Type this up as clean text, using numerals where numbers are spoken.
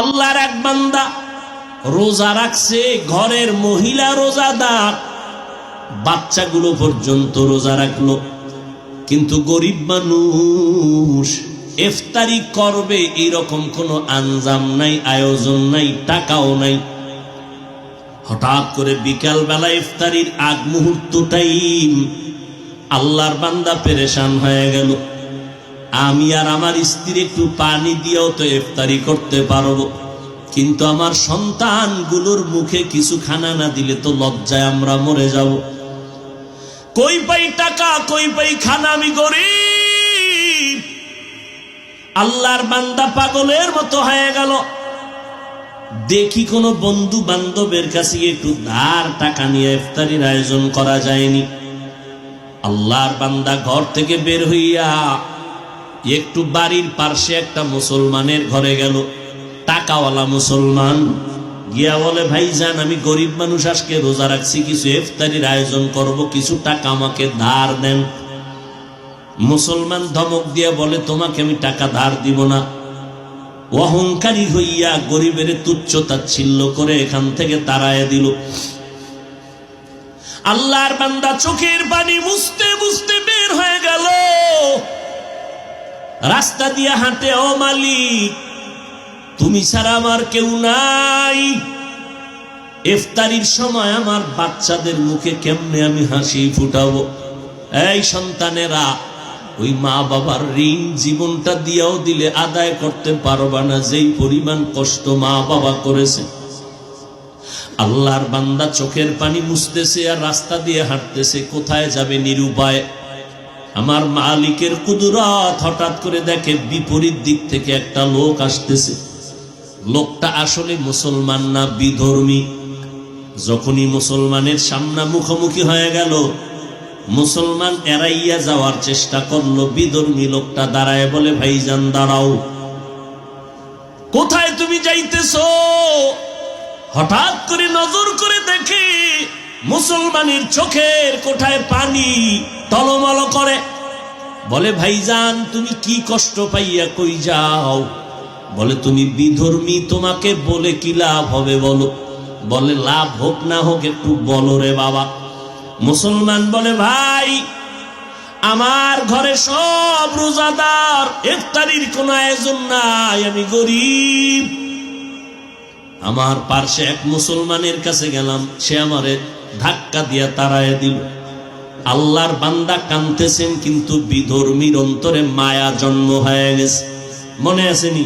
আল্লাহর এক বান্দা রোজা রাখছে, ঘরের মহিলা রোজাদার, বাচ্চাগুলো পর্যন্ত রোজা রাখলো, কিন্তু গরিব মানুষ ইফতারি করবে এরকম কোনো আঞ্জাম নাই, আয়োজন নাই, টাকাও নাই। হঠাৎ করে বিকাল বেলা ইফতারির আগ মুহূর্ত টাইম, আল্লাহর বান্দা পেরেশান হয়ে গেল, আমি আর আমার স্ত্রী একটু পানি দিয়েও তো ইফতারি করতে পারবো, কিন্তু আমার সন্তানগুলোর মুখে কিছু খানা না দিলে তো লজ্জায় আমরা মরে যাব। কই পাই টাকা, কই পাই খানা, আমি গরিব। আল্লাহর বান্দা পাগলের মতো হয়ে গেল। দেখি কোনো বন্ধু বান্ধবের কাছে একটু ধার টাকা নিয়ে ইফতারির আয়োজন করা যায়নি। আল্লাহর বান্দা ঘর থেকে বের হইয়া একটু বাড়ির পাশে একটা মুসলমানের ঘরে গেল, টাকাওয়ালা মুসলমান। গিয়া বলে, ভাইজান আমি গরিব মানুষ, আজকে রোজা রাখছি, কিছু ইফতারির আয়োজন করব, কিছু টাকা আমাকে ধার দেন। মুসলমান ধমক দিয়ে বলে, তোমাকে আমি টাকা ধার দিব না। অহংকারী হইয়া গরিবের তুচ্ছ তাচ্ছিল্য করে এখান থেকে তাড়ায় দিল। আল্লাহর বান্দা চোখের পানি মুছতে মুছতে বের হয়ে গেল, রাস্তা দিয়ে হাঁটে, ও মালিক তুমি ছাড়া আমার কেউ নাই, ইফতারির সময় আমার বাচ্চাদের মুখে কেমনে আমি হাসি ফুটাবো? এই সন্তানেরা, ওই মা বাবার ঋণ জীবনটা দিয়েও দিলে আদায় করতে পারবা না, যেই পরিমাণ কষ্ট মা বাবা করেছে। আল্লাহর বান্দা চোখের পানি মুছতেছে আর রাস্তা দিয়ে হাঁটতেছে, কোথায় যাবে নিরুপায়। আমার মালিকের কুদরত, হঠাৎ করে দেখে বিপরীত দিক থেকে একটা লোক আসতেছে। লোকটা আসলে মুসলমান না, বিধর্মী। যখনই মুসলমানের সামনে মুখোমুখি হয়ে গেল, মুসলমান এড়াইয়া যাওয়ার চেষ্টা করলো। বিধর্মী লোকটা দাঁড়ায় বলে, ভাইজান দাঁড়াও, কোথায় তুমি যাইতেছো? হঠাৎ করে নজর করে দেখে মুসলমানের চোখের কোঠায় পানি টলমল করে। বলে, ভাইজান তুমি কি কষ্ট পাইয়া কই যাও? বলে, তুমি বিধর্মী, তোমাকে বলে কি লাভ হবে বলো? বলে, লাভ হোক না হোক একটু বলো রে বাবা। মুসলমান বলে, ভাই আমার ঘরে সব রোজাদার, ইফতারির কোন আয়োজন নাই, আমি গরিব। আমার পার্শ্বে এক মুসলমানের কাছে গেলাম, সে আমারে ধাক্কা দিয়া তাড়ায় দিল। আল্লাহর বান্দা কাঁদতেছেন, কিন্তু বিধর্মীর অন্তরে মায়া জন্ম হয়ে গেছে। মনে আসেনি?